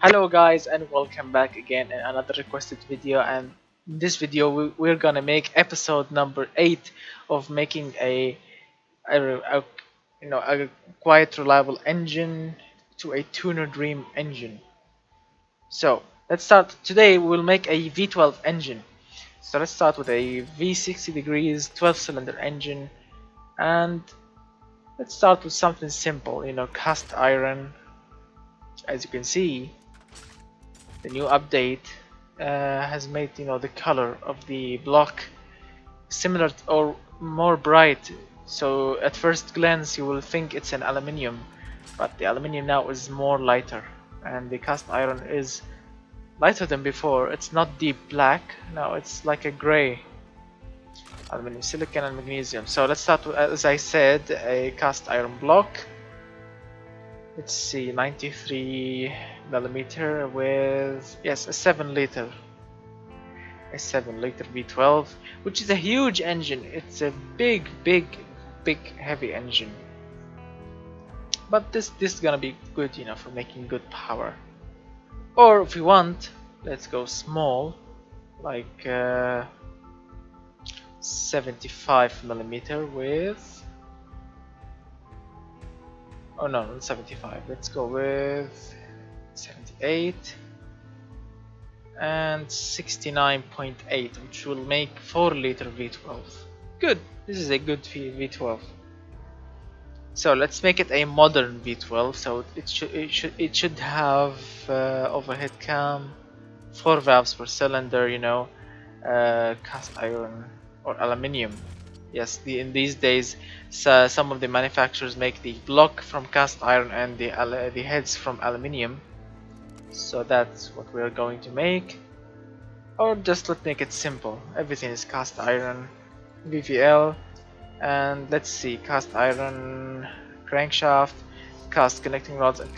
Hello guys and welcome back again in another requested video, and in this video we're gonna make episode number 8 of making a a quiet reliable engine to a tuner dream engine. So let's start. Today we'll make a V12 engine. So let's start with a V60 degrees 12 cylinder engine, and let's start with something simple, cast iron. As you can see, the new update has made the color of the block similar or more bright, so at first glance you will think it's an aluminium, but the aluminium now is more lighter and the cast iron is lighter than before. It's not deep black, now it's like a gray aluminum, silicon and magnesium. So let's start with, as I said, a cast iron block. Let's see, 93 millimeter with, yes, a 7 liter V12, which is a huge engine. It's a big heavy engine, but this is gonna be good, for making good power. Or if you want, let's go small, like 75 millimeter with, oh no, not 75, let's go with 78 and 69.8, which will make 4 liter V12. Good, this is a good V12. So let's make it a modern V12. So it should have overhead cam, 4 valves per cylinder, cast iron or aluminium. Yes, in these days, some of the manufacturers make the block from cast iron and the heads from aluminium. So that's what we're going to make. Or just let's make it simple. Everything is cast iron, VVL, and let's see, cast iron crankshaft, cast connecting rods, and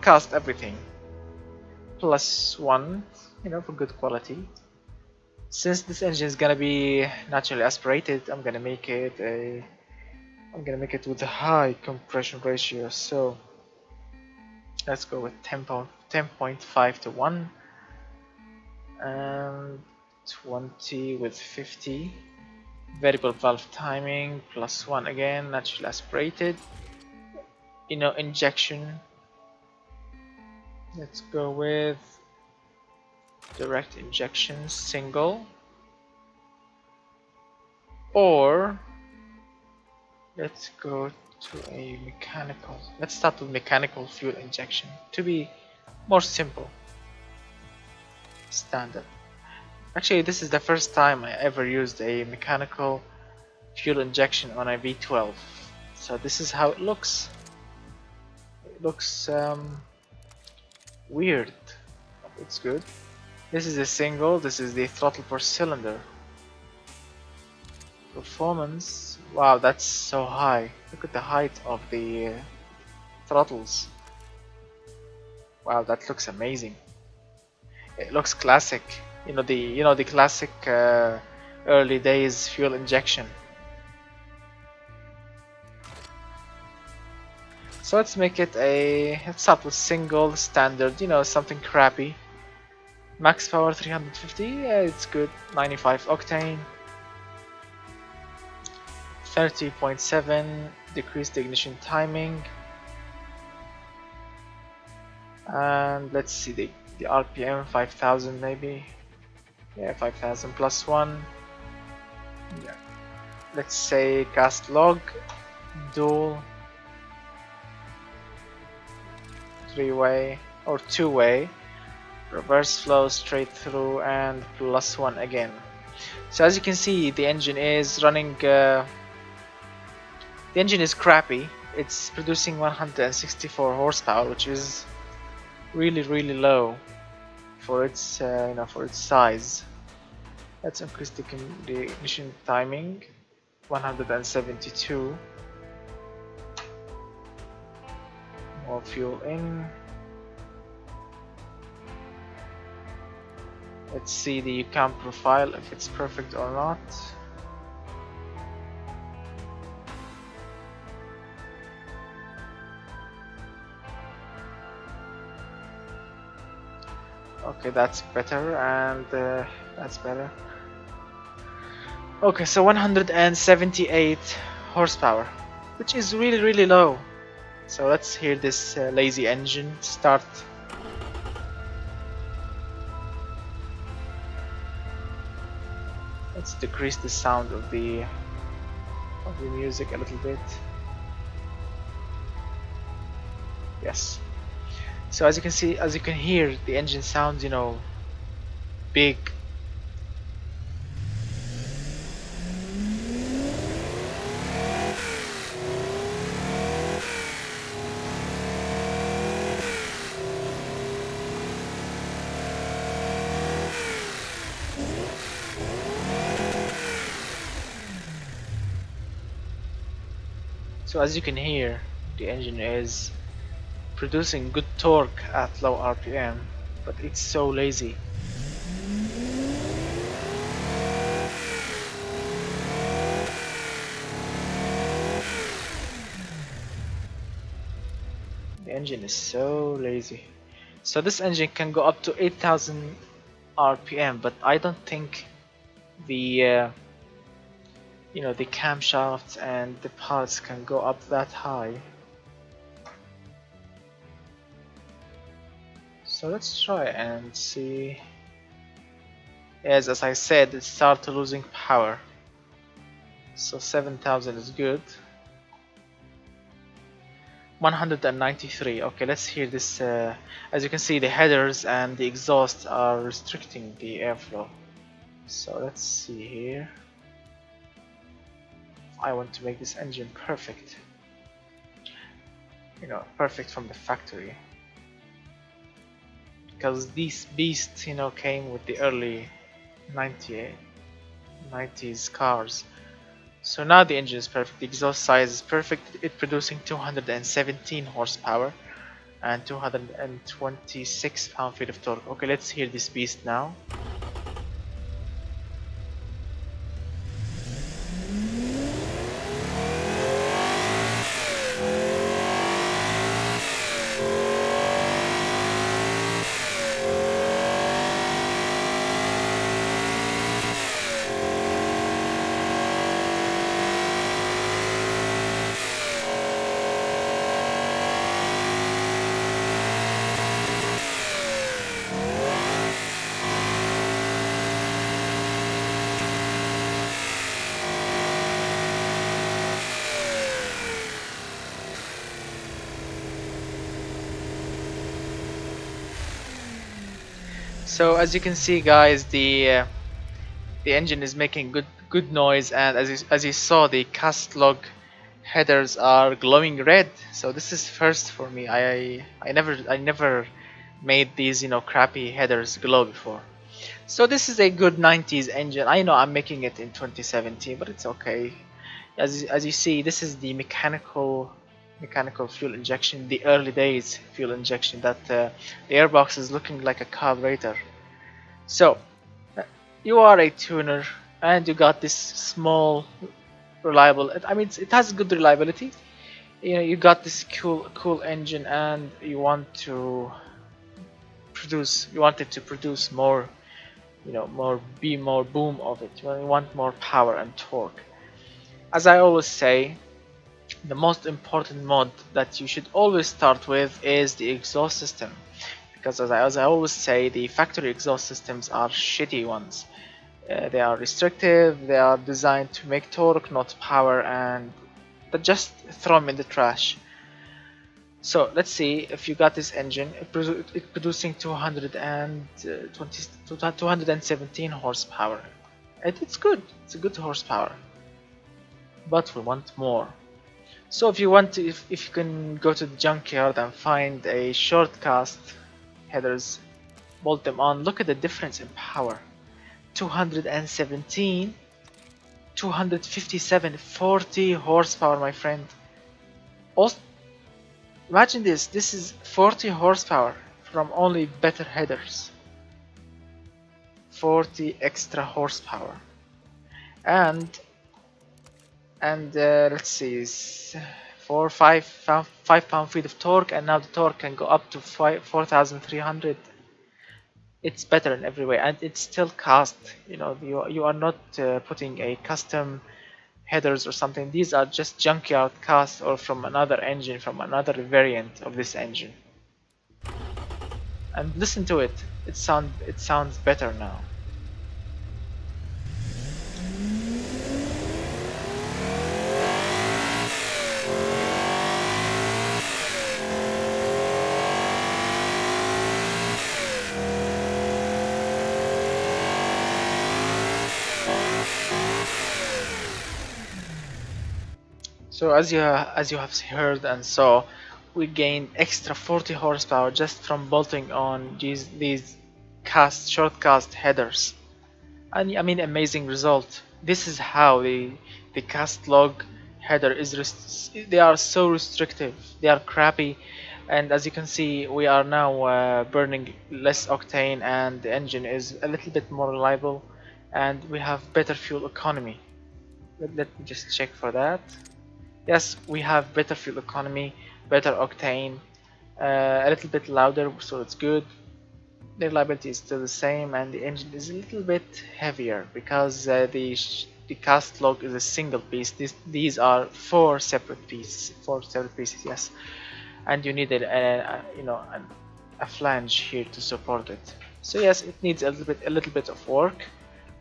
cast everything. +1, for good quality. Since this engine is gonna be naturally aspirated, I'm gonna make it with a high compression ratio. So let's go with 10.5 to 1 and 20 with 50. Variable valve timing, +1 again, naturally aspirated. Injection, let's go with direct injection single, or let's go to a mechanical. Let's start with mechanical fuel injection to be more simple. Standard. Actually, this is the first time I ever used a mechanical fuel injection on a V12. So this is how it looks. It looks weird. It's good. This is a single. This is the throttle per cylinder. Performance. Wow, that's so high. Look at the height of the throttles. Wow, that looks amazing. It looks classic. The classic early days fuel injection. So let's make it let's start with single standard, something crappy. Max power 350, yeah, it's good. 95 octane. 30.7, decreased ignition timing. And let's see the RPM, 5000 maybe. Yeah, 5000 +1. Yeah. Let's say cast log, dual, 3-way or 2-way, reverse flow, straight through, and +1 again. So as you can see, the engine is running. The engine is crappy. It's producing 164 horsepower, which is really low for its for its size. Let's increase the ignition timing, 172. More fuel in. Let's see the cam profile, if it's perfect or not. Okay, that's better, and that's better. Okay, so 178 horsepower, which is really low. So let's hear this lazy engine start. Let's decrease the sound of the music a little bit. Yes. So as you can see, as you can hear, the engine sounds, you know, big. So as you can hear, the engine is producing good torque at low RPM, but it's so lazy. The engine is so lazy. So this engine can go up to 8,000 RPM, but I don't think the you know, the camshafts and the parts can go up that high. So let's try and see. As I said, it started losing power. So 7,000 is good. 193. Okay, let's hear this. As you can see, the headers and the exhaust are restricting the airflow. So let's see here. I want to make this engine perfect. You know, perfect from the factory. Because these beasts, you know, came with the early 90s cars. So now the engine is perfect, the exhaust size is perfect, it's producing 217 horsepower and 226 pound-feet of torque. Okay, let's hear this beast now. So as you can see, guys, the engine is making good noise, and as you saw, the cast log headers are glowing red. So this is first for me. I never made these, you know, crappy headers glow before. So this is a good 90s engine. I know I'm making it in 2017, but it's okay. As you see, this is the mechanical fuel injection, the early days fuel injection, that the airbox is looking like a carburetor. So you are a tuner and you got this small reliable, I mean it has good reliability. You know, you got this cool engine and you want it to produce more, you know, more boom of it. You want more power and torque. As I always say, the most important mod that you should always start with is the exhaust system, because as I always say, the factory exhaust systems are shitty ones. They are restrictive, they are designed to make torque, not power, and but just throw them in the trash. So let's see if you got this engine. It's producing 217 horsepower. It's good. It's a good horsepower, but we want more. So if you want to, if you can go to the junkyard and find a short cast headers, bolt them on. Look at the difference in power. 217, 257, 40 horsepower, my friend. Also, imagine this. This is 40 horsepower from only better headers. 40 extra horsepower, and let's see, 5 pound-feet of torque, and now the torque can go up to 4,300. it's better in every way, and it's still cast. You know, you are not putting a custom headers or something. These are just junkyard cast or from another engine, from another variant of this engine. And listen to it. It sounds better now. So as you have heard and saw, we gained extra 40 horsepower just from bolting on these short cast headers. And I mean, amazing result. This is how the cast log header is. They are so restrictive. They are crappy, and as you can see, we are now burning less octane, and the engine is a little bit more reliable, and we have better fuel economy. Let me just check for that. Yes, we have better fuel economy, better octane, a little bit louder, so it's good. The reliability is still the same, and the engine is a little bit heavier because the cast log is a single piece. These are four separate pieces. Yes, and you need a flange here to support it. So yes, it needs a little bit of work,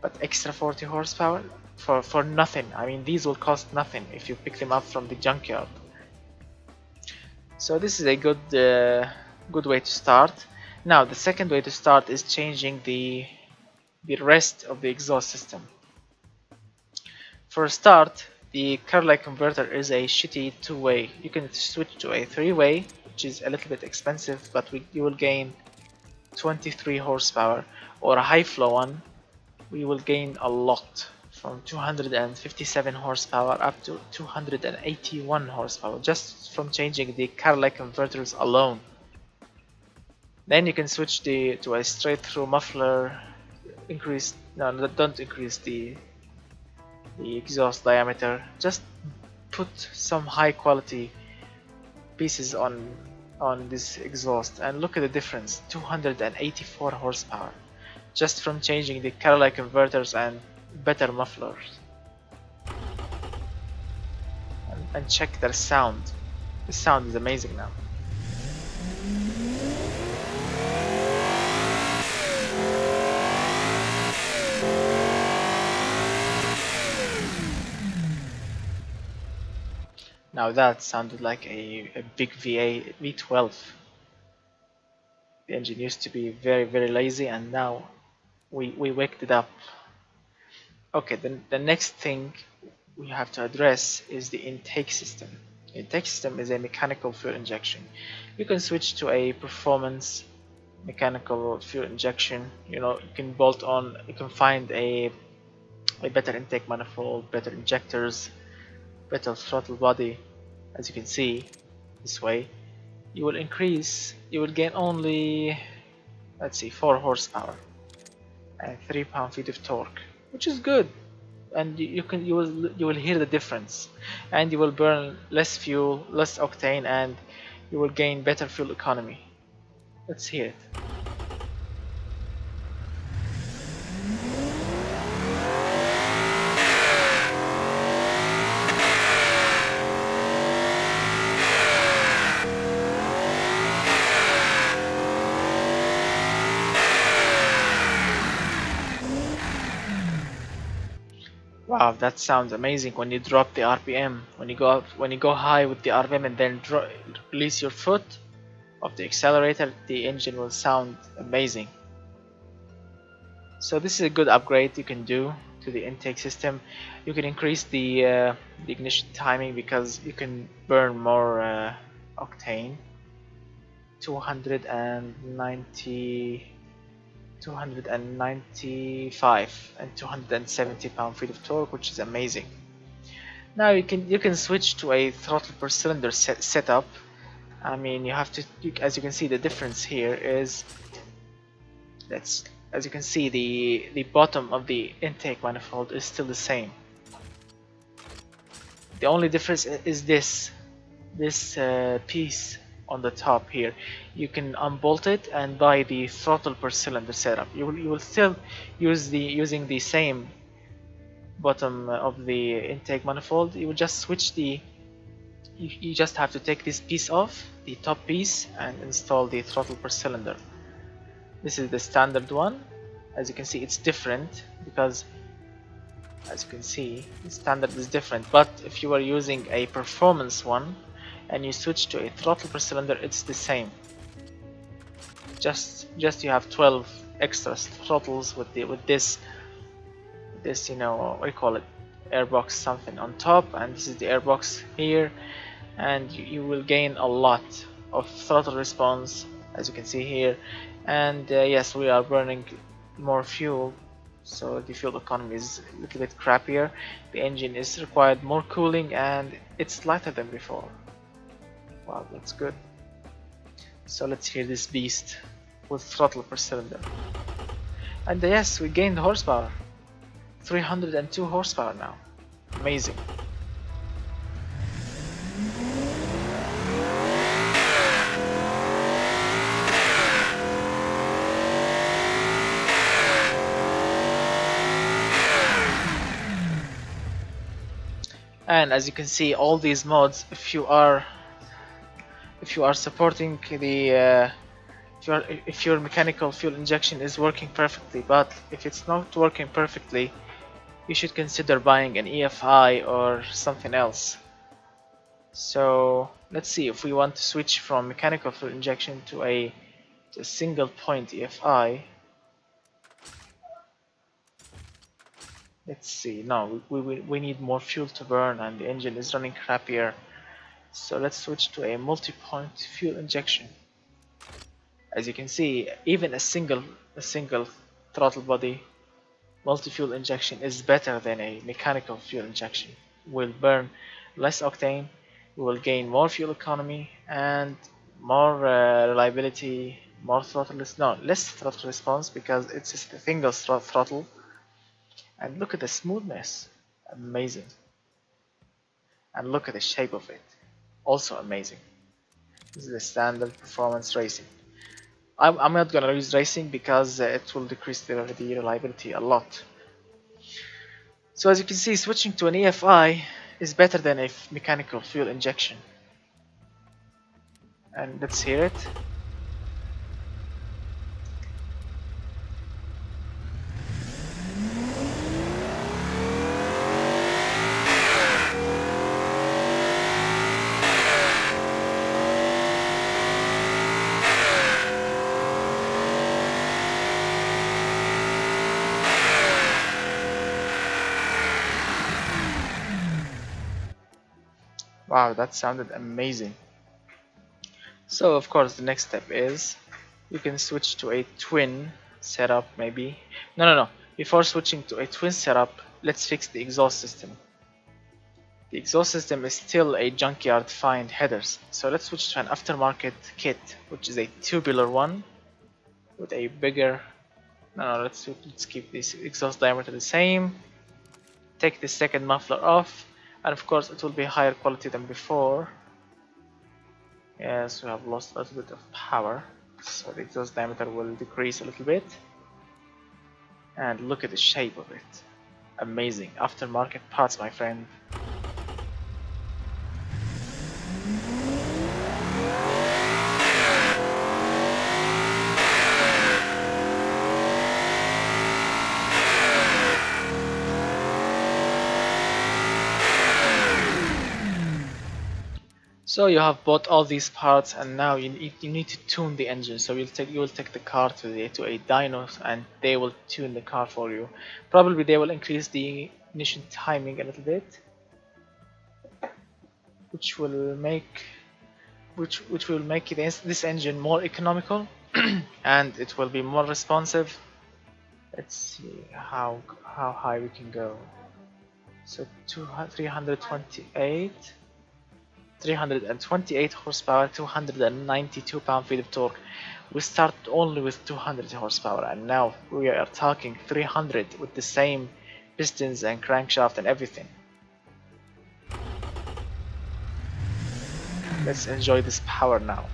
but extra 40 horsepower for nothing. I mean, these will cost nothing if you pick them up from the junkyard. So this is a good way to start. Now the second way to start is changing the rest of the exhaust system. For a start, the Carlyle converter is a shitty two-way. You can switch to a three-way, which is a little bit expensive, but you will gain 23 horsepower, or a high flow one. We will gain a lot, from 257 horsepower up to 281 horsepower, just from changing the Carlyle converters alone. Then you can switch to a straight through muffler. Don't increase the exhaust diameter. Just put some high quality pieces on this exhaust, and look at the difference. 284 horsepower just from changing the Carlyle converters and better mufflers. And check their sound. The sound is amazing now. Now that sounded like a big V12. The engine used to be very, very lazy, and now we waked it up. Okay, then the next thing we have to address is the intake system. The intake system is a mechanical fuel injection. You can switch to a performance mechanical fuel injection. You can bolt on. You can find a better intake manifold, better injectors, better throttle body. As you can see, this way you will gain only, let's see, 4 horsepower and 3 pound-feet of torque, which is good, and you will hear the difference, and you will burn less fuel, less octane, and you will gain better fuel economy. Let's hear it. Wow, that sounds amazing when you drop the RPM. When you go high with the RPM and then release your foot of the accelerator, the engine will sound amazing. So this is a good upgrade you can do to the intake system. You can increase the ignition timing because you can burn more octane. 295 and 270 pound-feet of torque, which is amazing. Now you can switch to a throttle per cylinder setup. I mean, you have to, as you can see, the difference here is as you can see, the bottom of the intake manifold is still the same. The only difference is this piece on the top here, you can unbolt it and buy the throttle per cylinder setup. You will still using the same bottom of the intake manifold. You will just switch the you just have to take this piece off, the top piece, and install the throttle per cylinder. This is the standard one. As you can see, it's different because, as you can see, the standard is different. But if you are using a performance one and you switch to a throttle per cylinder, it's the same. Just you have 12 extra throttles with this you know, what do you call it, airbox something on top, and this is the airbox here, and you will gain a lot of throttle response, as you can see here. And yes, we are burning more fuel, so the fuel economy is a little bit crappier. The engine is required more cooling, and it's lighter than before. Wow, that's good. So let's hear this beast with throttle per cylinder. And yes, we gained horsepower. 302 horsepower now. Amazing. And as you can see, all these mods, if you are supporting the if your mechanical fuel injection is working perfectly, but if it's not working perfectly, you should consider buying an EFI or something else. So let's see, if we want to switch from mechanical fuel injection to a single point EFI. Let's see. No, we need more fuel to burn, and the engine is running crappier. So let's switch to a multi-point fuel injection. As you can see, even a single throttle body multi-fuel injection is better than a mechanical fuel injection. We'll burn less octane, we will gain more fuel economy and more reliability, less throttle response, because it's a single throttle. And look at the smoothness, amazing. And look at the shape of it, also amazing. This is the standard performance racing. I'm not gonna use racing because it will decrease the reliability a lot. So as you can see, switching to an EFI is better than a mechanical fuel injection. And let's hear it. Wow, that sounded amazing. So of course the next step is you can switch to a twin setup, maybe. No. Before switching to a twin setup, let's fix the exhaust system. The exhaust system is still a junkyard find headers. So let's switch to an aftermarket kit, which is a tubular one with a bigger. No, let's keep this exhaust diameter the same. Take the second muffler off. And of course it will be higher quality than before. Yes, we have lost a little bit of power, so the exhaust diameter will decrease a little bit. And look at the shape of it, amazing. Aftermarket parts, my friend. So you have bought all these parts, and now you need to tune the engine. So you will take the car to a dyno, and they will tune the car for you. Probably they will increase the ignition timing a little bit, which will make this engine more economical and it will be more responsive. Let's see how high we can go. So 328 horsepower, 292 pound-feet of torque. We start only with 200 horsepower, and now we are talking 300 with the same pistons and crankshaft and everything. Let's enjoy this power now.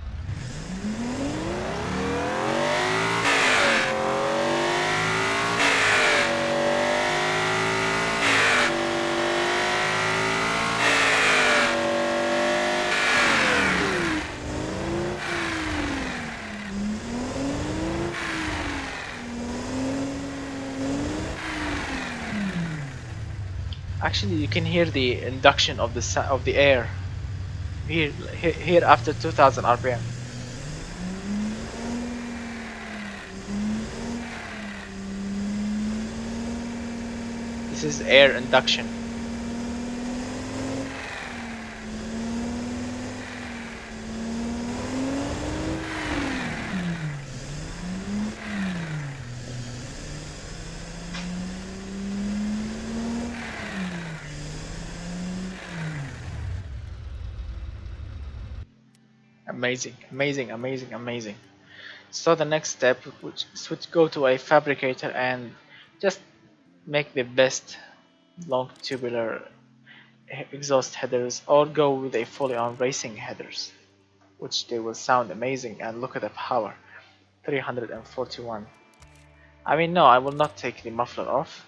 Actually, you can hear the induction of the air here after 2000 RPM. This is air induction. Amazing, amazing, amazing, amazing. So the next step which would go to a fabricator and just make the best long tubular exhaust headers, or go with a fully on racing headers, which they will sound amazing. And look at the power, 341. I mean, no, I will not take the muffler off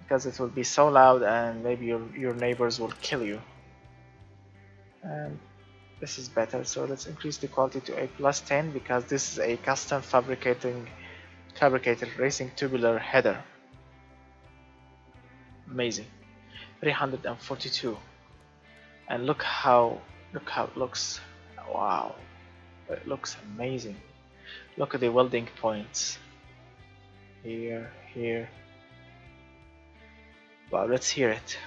because it will be so loud and maybe your neighbors will kill you. And this is better, so let's increase the quality to a +10 because this is a custom fabricated racing tubular header. Amazing. 342. And look how it looks. Wow, it looks amazing. Look at the welding points here. Wow, let's hear it.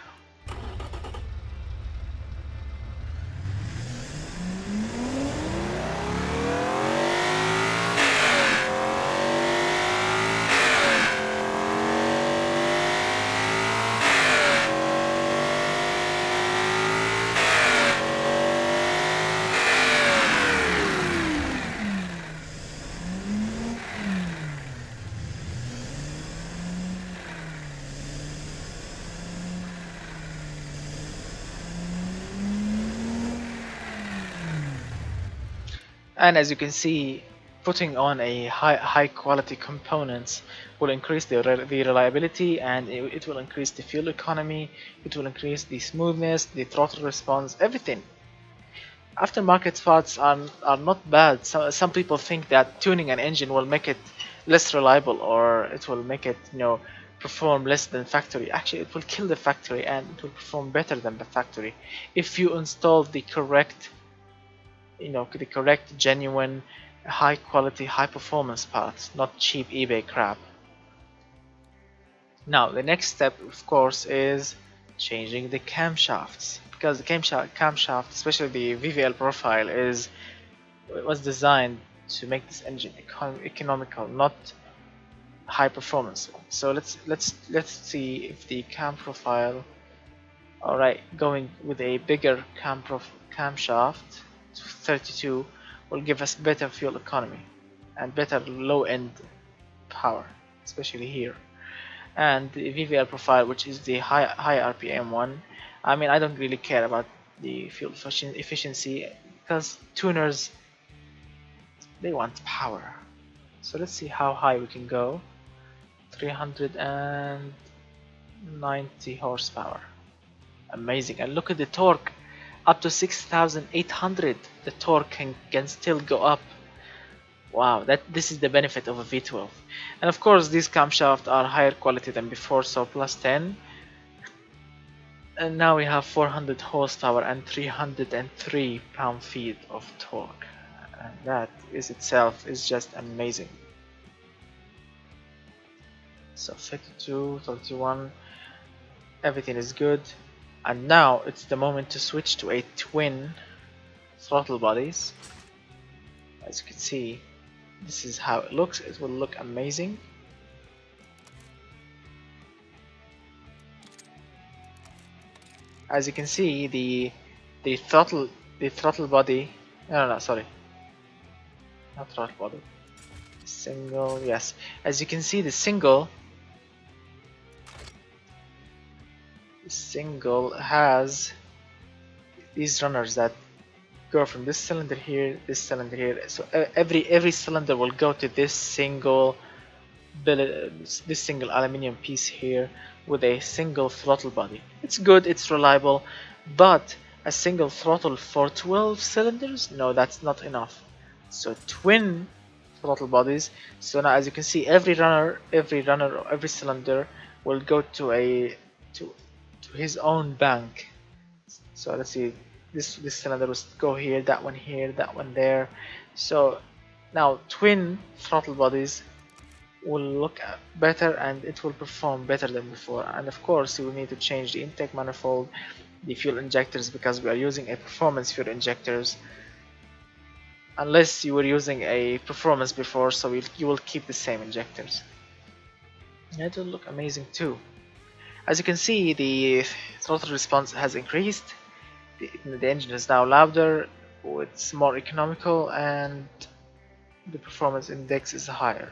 And as you can see, putting on a high quality components will increase the reliability, and it will increase the fuel economy, it will increase the smoothness, the throttle response, everything. Aftermarket parts are not bad. Some people think that tuning an engine will make it less reliable, or it will make it, perform less than factory. Actually, it will kill the factory and it will perform better than the factory if you install the correct, genuine, high quality, high performance parts, not cheap eBay crap. Now the next step, of course, is changing the camshafts, because the camshaft, especially the VVL profile, was designed to make this engine economical, not high performance. So let's see if the cam profile. Alright, going with a bigger camshaft, 32, will give us better fuel economy and better low-end power, especially here. And the VVL profile, which is the high RPM one, I mean, I don't really care about the fuel efficiency because tuners, they want power. So let's see how high we can go. 390 horsepower. Amazing. And look at the torque, up to 6,800. The torque can still go up. Wow, this is the benefit of a V12. And of course these camshafts are higher quality than before, so +10. And now we have 400 horsepower and 303 pound-feet of torque, and that itself is just amazing. So 32, 31, everything is good. And now it's the moment to switch to a twin throttle bodies. As you can see, this is how it looks. It will look amazing. As you can see, the throttle body, no, sorry, not throttle body, single, yes. As you can see, the single has these runners that go from this cylinder here, this cylinder here. So every cylinder will go to this single aluminum piece here with a single throttle body. It's good, it's reliable, but a single throttle for 12 cylinders? No, that's not enough. So twin throttle bodies. So now as you can see, every cylinder will go to his own bank. So let's see, this cylinder will go here, that one there. So now twin throttle bodies will look better and it will perform better than before. And of course you will need to change the intake manifold, the fuel injectors, because we are using a performance fuel injectors, unless you were using a performance before, so you will keep the same injectors. It will look amazing too. As you can see, the throttle response has increased, the engine is now louder, it's more economical, and the performance index is higher,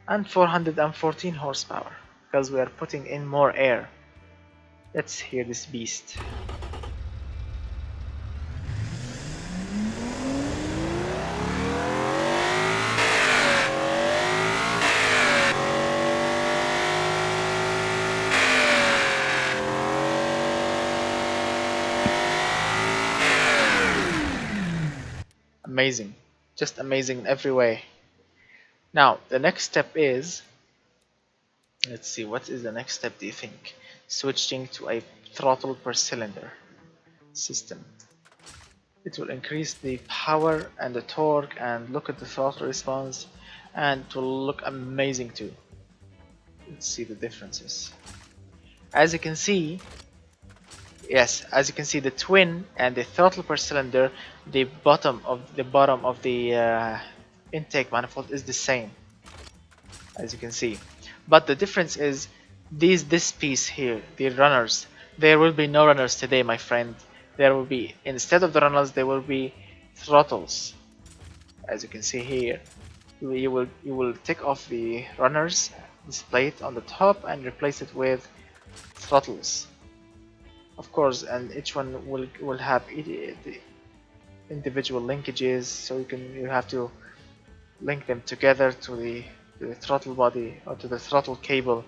and 414 horsepower because we are putting in more air. Let's hear this beast. Amazing, just amazing in every way. Now the next step is, let's see, what is the next step do you think? Switching to a throttle per cylinder system. It will increase the power and the torque, and look at the throttle response, and it will look amazing too. Let's see the differences. As you can see, yes, as you can see, the twin and the throttle per cylinder, the bottom of the intake manifold is the same, as you can see. But the difference is this piece here, the runners. There will be no runners today, my friend. There will be, instead of the runners, there will be throttles. As you can see here, you will take off the runners, this plate on the top, and replace it with throttles. Of course, and each one will have the individual linkages, so you have to link them together to the throttle body or to the throttle cable,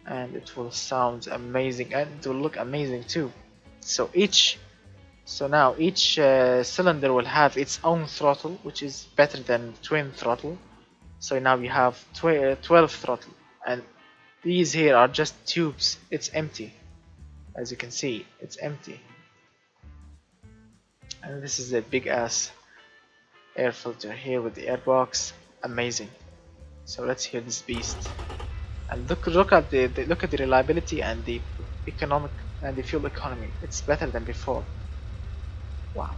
and it will sound amazing and it will look amazing too. So now each cylinder will have its own throttle, which is better than twin throttle. So now we have 12 throttle, and these here are just tubes. It's empty. As you can see, it's empty. And this is a big ass air filter here with the airbox. Amazing. So let's hear this beast. And look at the reliability and the economic and the fuel economy. It's better than before. Wow.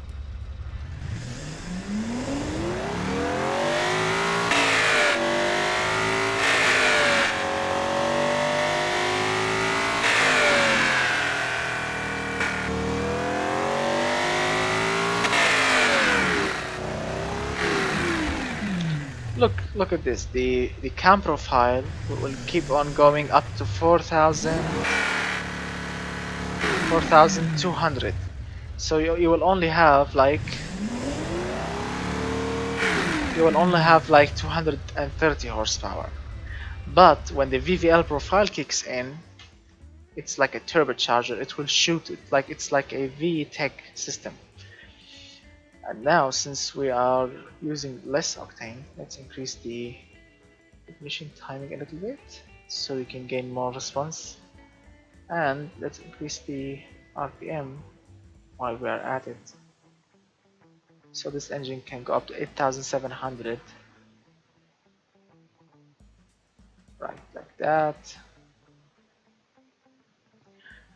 Look at this. The cam profile will keep on going up to 4,200. So you will only have like 230 horsepower. But when the VVL profile kicks in, it's like a turbocharger. It will shoot it like it's like a VTEC system. And now, since we are using less octane, let's increase the ignition timing a little bit so we can gain more response, and let's increase the RPM while we are at it, so this engine can go up to 8,700, right, like that.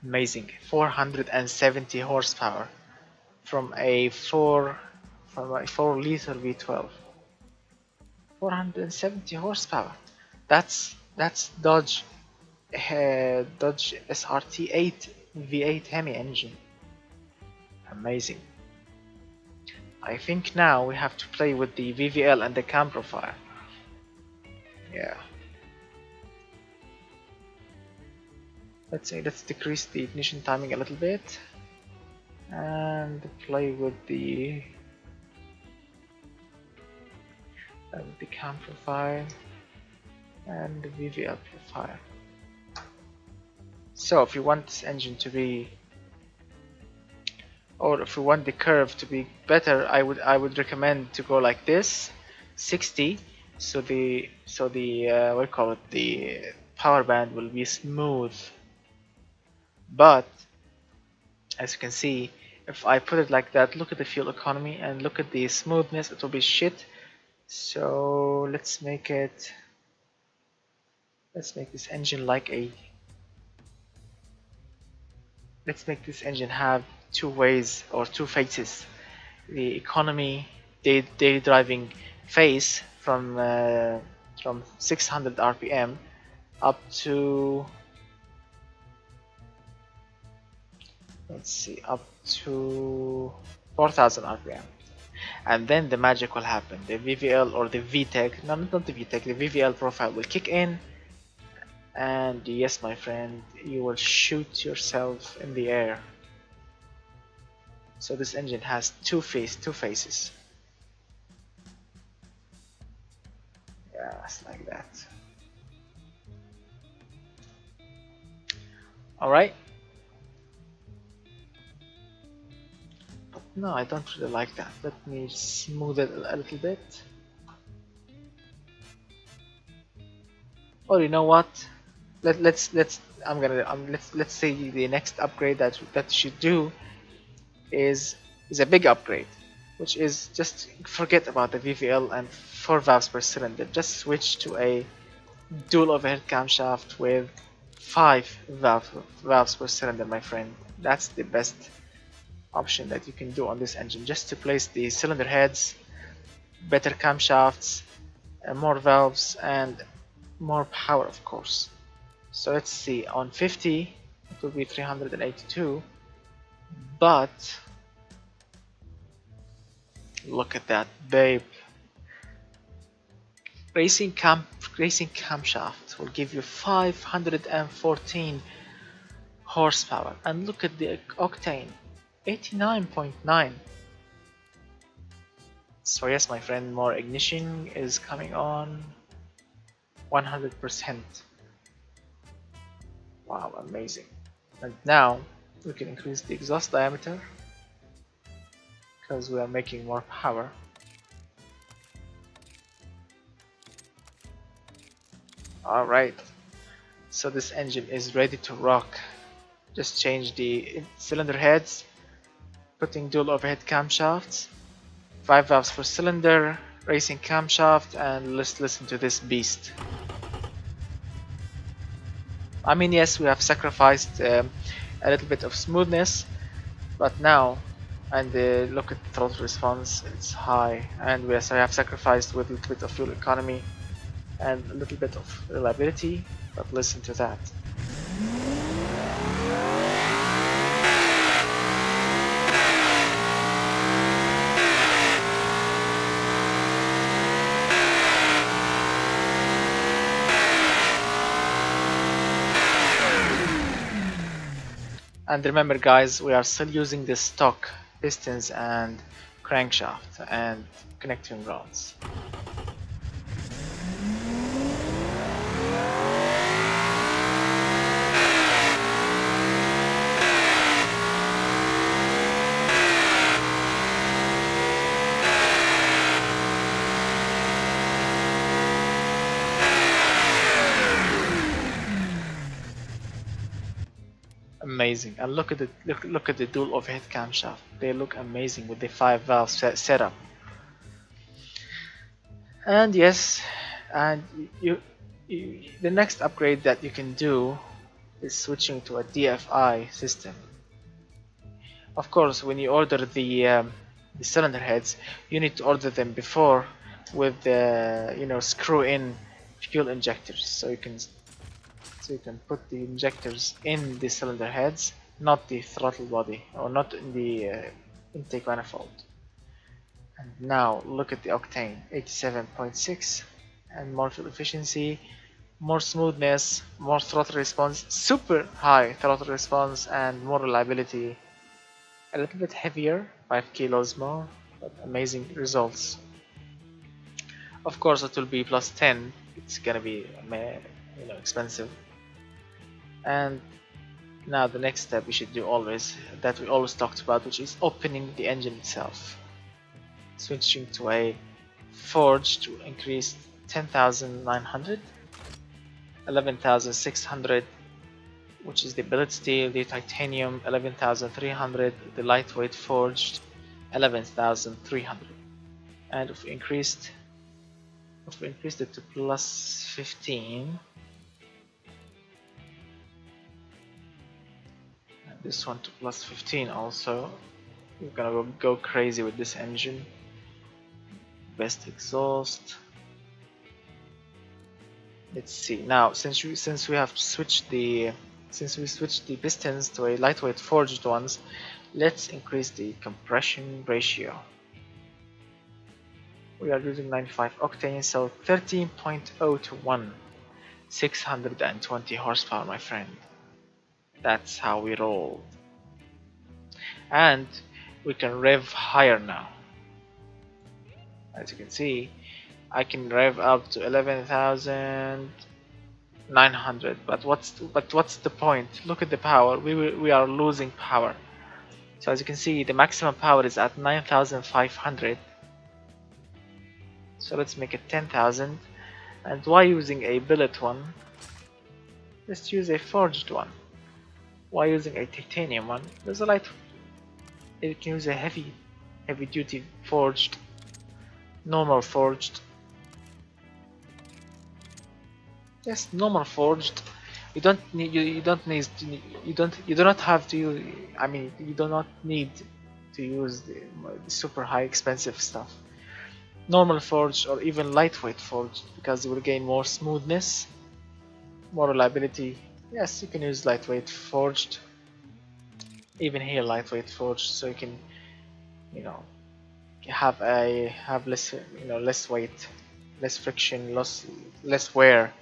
Amazing. 470 horsepower from a 4 liter V12. 470 horsepower. That's Dodge SRT 8 V8 Hemi engine. Amazing. I think now we have to play with the VVL and the cam profile. Yeah. Let's decrease the ignition timing a little bit. and play with the cam profile and the VVL profile. So if you want this engine to be, or if you want the curve to be better, I would recommend to go like this, 60. So the what do you call it, the power band will be smooth. But as you can see, if I put it like that, look at the fuel economy and look at the smoothness, it will be shit. So let's make this engine like a, let's make this engine have two ways or two phases. The economy day driving phase from 600 RPM up to, let's see, up to 4000 RPM, and then the magic will happen. The VVL or the VTEC, no, not the VTEC, the VVL profile will kick in, and yes, my friend, you will shoot yourself in the air. So this engine has two faces. Yes, like that. Alright. But no, I don't really like that. Let me smooth it a little bit. Or you know what? Let's say the next upgrade that you should do is a big upgrade, which is just forget about the VVL and 4 valves per cylinder. Just switch to a dual overhead camshaft with 5 valves per cylinder, my friend. That's the best option that you can do on this engine, just to place the cylinder heads, better camshafts, more valves, and more power, of course. So let's see, on 50 it will be 382, but look at that, babe. Racing camshaft will give you 514 horsepower, and look at the octane, 89.9. So yes, my friend, more ignition is coming on, 100%. Wow, amazing. And now we can increase the exhaust diameter because we are making more power. Alright, so this engine is ready to rock. Just change the cylinder heads, putting dual overhead camshafts, 5 valves per cylinder, racing camshaft, and let's listen to this beast. I mean, yes, we have sacrificed a little bit of smoothness, but now, and look at the throttle response, it's high, and we have sacrificed with a little bit of fuel economy and a little bit of reliability, but listen to that. And remember guys, we are still using the stock pistons and crankshaft and connecting rods. Amazing, and look at the dual overhead camshaft. They look amazing with the 5 valve setup. And yes, and the next upgrade that you can do is switching to a DFI system. Of course, when you order the cylinder heads, you need to order them before with the screw-in fuel injectors, so you can put the injectors in the cylinder heads, not the throttle body, or not in the intake manifold. And now look at the octane, 87.6, and more fuel efficiency, more smoothness, more throttle response, super high throttle response, and more reliability. a little bit heavier, 5 kilos more, but amazing results. Of course it will be plus 10, it's gonna be expensive. And now the next step we should do always, that we always talked about, which is opening the engine itself. Switching to a forge to increase 10,900, 11,600, which is the billet steel, the titanium 11,300, the lightweight forged 11,300. And if we increased it to plus 15, and this one to plus 15 also, we're gonna go crazy with this engine. Best exhaust. Let's see now, since we switched the pistons to a lightweight forged ones, let's increase the compression ratio. We are using 95 octane, so 13.0 to 1, 620 horsepower, my friend. That's how we roll. And we can rev higher now. As you can see, I can rev up to 11,900. But what's the point? Look at the power. We are losing power. So as you can see, the maximum power is at 9,500. So let's make it 10,000. And why using a billet one? Let's use a forged one. Why using a titanium one? There's a light. You can use a heavy duty forged, normal forged. Yes, normal forged. You do not need to use the super high expensive stuff. Normal forged or even lightweight forged, because you will gain more smoothness, more reliability. Yes, you can use lightweight forged. Even here, lightweight forged, so you can, have less, less weight, less friction, less wear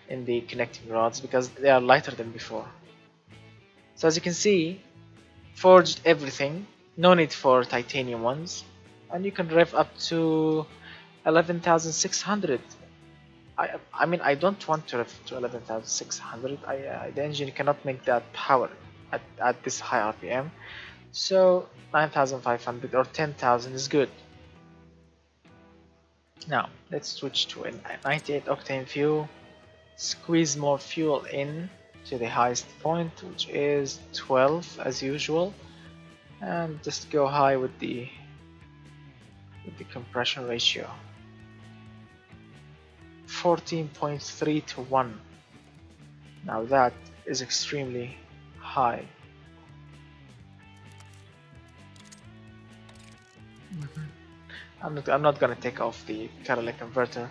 in the connecting rods, because they are lighter than before. So as you can see, forged everything, no need for titanium ones, and you can rev up to 11,600. I mean, I don't want to rev to 11,600. The engine cannot make that power at this high RPM. So 9,500 or 10,000 is good. Now let's switch to a 98 octane fuel. Squeeze more fuel in to the highest point, which is 12 as usual, and just go high with the compression ratio. 14.3 to 1. Now that is extremely high. I'm not gonna take off the catalytic converter.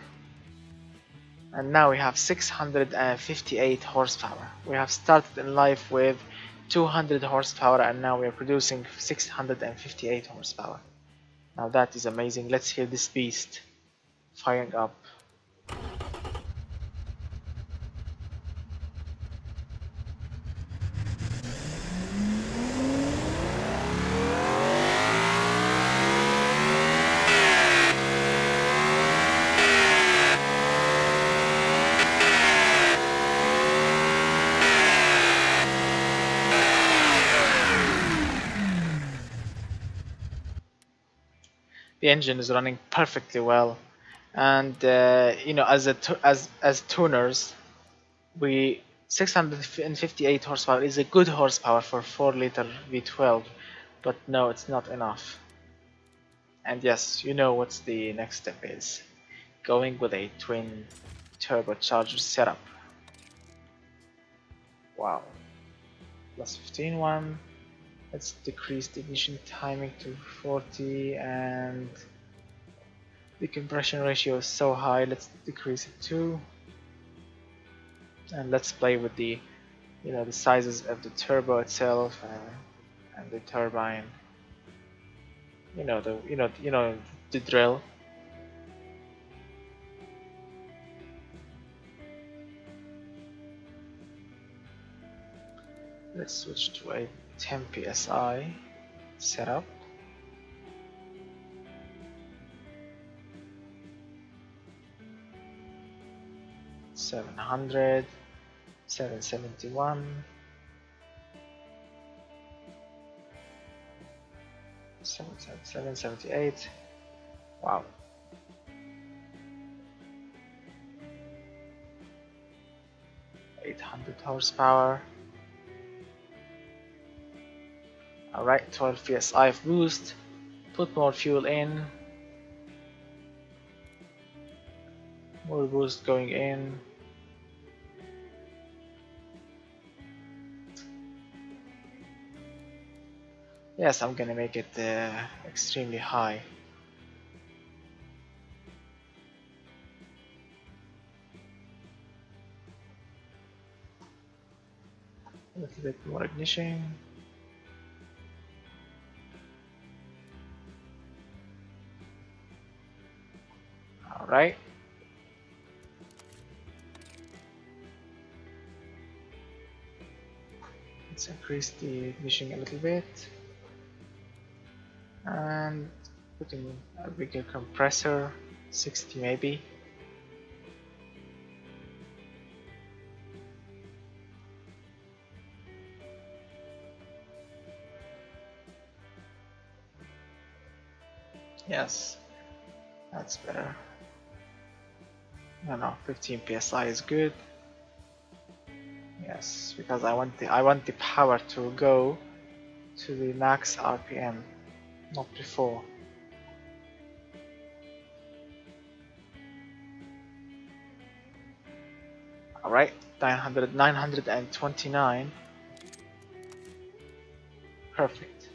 And now we have 658 horsepower. We have started in life with 200 horsepower, and now we are producing 658 horsepower. Now that is amazing. Let's hear this beast firing up. The engine is running perfectly well, and as tuners, 658 horsepower is a good horsepower for 4-liter V12, but no, it's not enough. And yes, you know what's the next step is. Going with a twin turbocharger setup. Wow. Plus 15 one. Let's decrease the ignition timing to 40, and the compression ratio is so high, let's decrease it too. And let's play with the the sizes of the turbo itself and the turbine. The drill. Let's switch to a 10 psi. Setup. $700, $771, $778. Wow. 800 horsepower. Alright, 12 psi of boost. Put more fuel in. More boost going in. Yes, I'm gonna make it extremely high. A little bit more ignition. Alright. Let's increase the ignition a little bit. And putting a bigger compressor, 60 maybe. Yes, that's better. No, 15 psi is good. Yes, because I want the power to go to the max RPM, not before. Alright, 929. Perfect.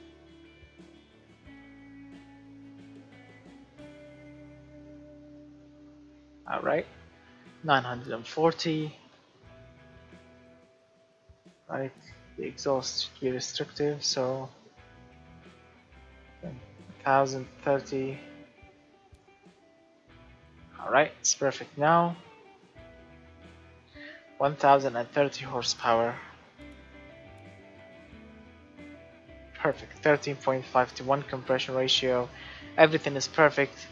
Alright, 940. Right, the exhaust should be restrictive, so 1030. Alright, it's perfect now. 1030 horsepower. Perfect. 13.5 to 1 compression ratio. Everything is perfect.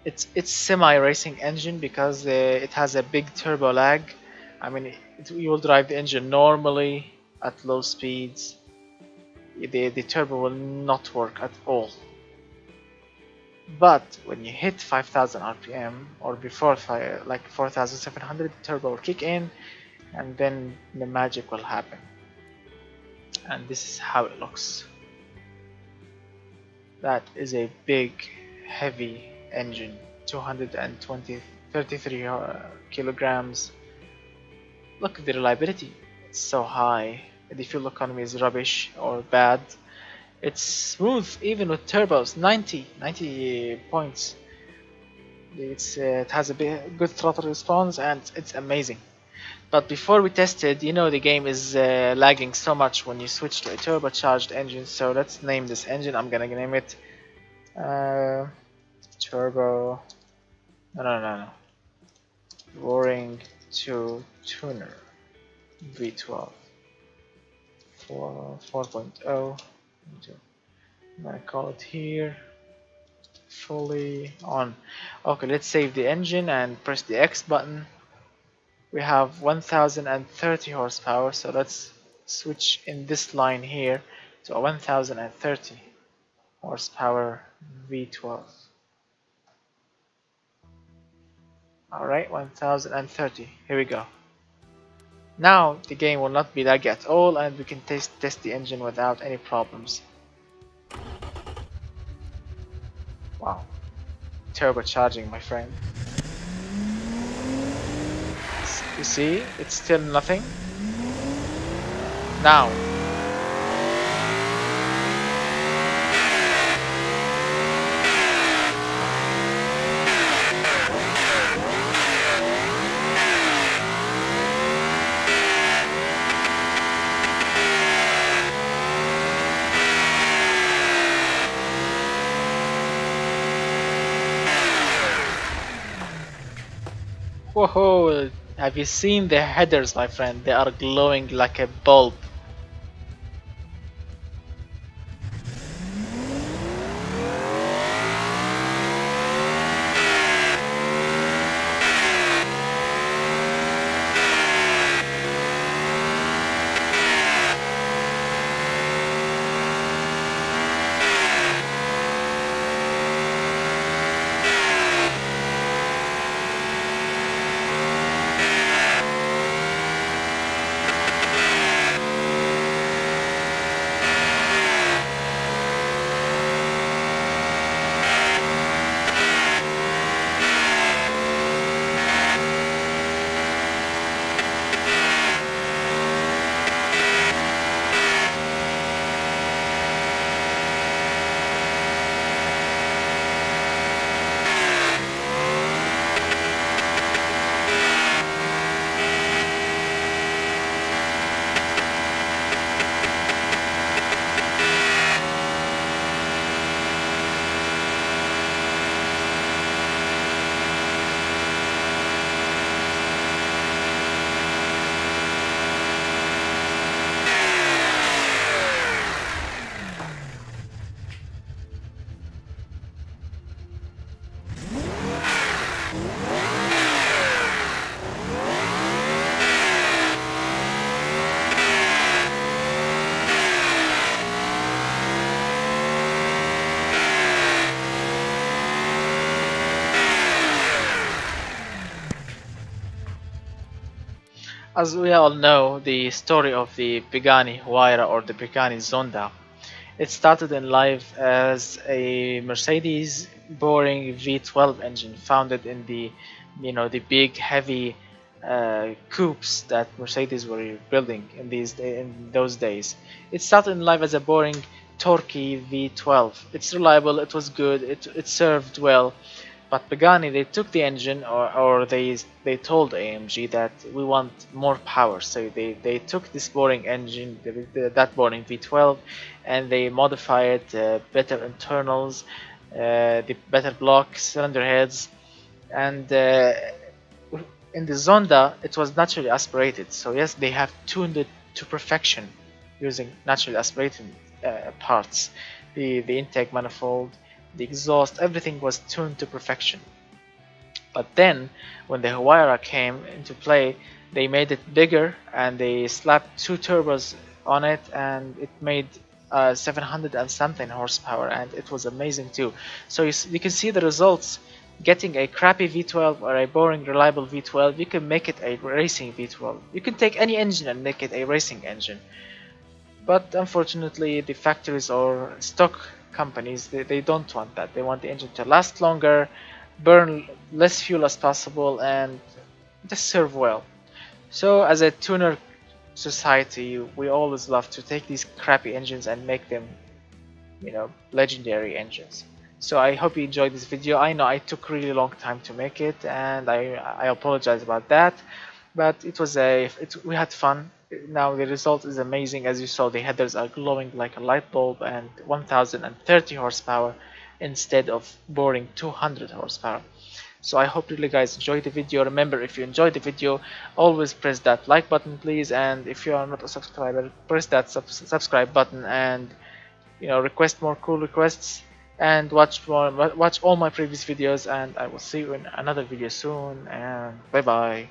It's semi-racing engine because it has a big turbo lag. I mean, you will drive the engine normally at low speeds. The turbo will not work at all. But when you hit 5000 RPM or before like 4700, the turbo will kick in, and then the magic will happen. And this is how it looks. That is a big, heavy engine, 33 kilograms. Look at the reliability, it's so high. The fuel economy is rubbish or bad. It's smooth even with turbos, 90 points. It has a good throttle response and it's amazing. But before we tested, you know the game is lagging so much when you switch to a turbocharged engine. So let's name this engine. I'm gonna name it Turbo. No. Roaring 2 Tuner V12 4.0. I'm gonna call it here fully on. Okay, let's save the engine and press the X button. We have 1030 horsepower, so let's switch in this line here to a 1030 horsepower V12. Alright, 1030, here we go. Now the game will not be laggy at all and we can test the engine without any problems. Wow, turbocharging, my friend. You see, it's still nothing. Now. Whoa, have you seen the headers, my friend? They are glowing like a bulb. As we all know, the story of the Pagani Huayra or the Pagani Zonda, it started in life as a Mercedes boring V12 engine founded in the, the big heavy coupes that Mercedes were building in those days. It started in life as a boring torquey V12. It's reliable, it was good, it served well. But Pagani, they took the engine, or they told AMG that we want more power. So they took this boring engine, that boring V12, and they modified better internals, the better block cylinder heads, and in the Zonda it was naturally aspirated. So yes, they have tuned it to perfection using naturally aspirated parts. The intake manifold, the exhaust, everything was tuned to perfection. But then when the Huayra came into play, they made it bigger and they slapped two turbos on it, and it made 700 and something horsepower, and it was amazing too. So you can see the results. Getting a crappy V12 or a boring reliable V12, you can make it a racing V12. You can take any engine and make it a racing engine. But unfortunately, the factories or stock companies, they don't want that. They want the engine to last longer, burn less fuel as possible, and just serve well. So as a tuner society, we always love to take these crappy engines and make them, legendary engines. So I hope you enjoyed this video. I know I took really long time to make it, and I apologize about that, but we had fun. Now the result is amazing. As you saw, the headers are glowing like a light bulb, and 1030 horsepower instead of boring 200 horsepower. So I hope really guys enjoyed the video. Remember, if you enjoyed the video, always press that like button please, and if you are not a subscriber, press that subscribe button, and request more cool requests, and watch all my previous videos, and I will see you in another video soon, and bye bye.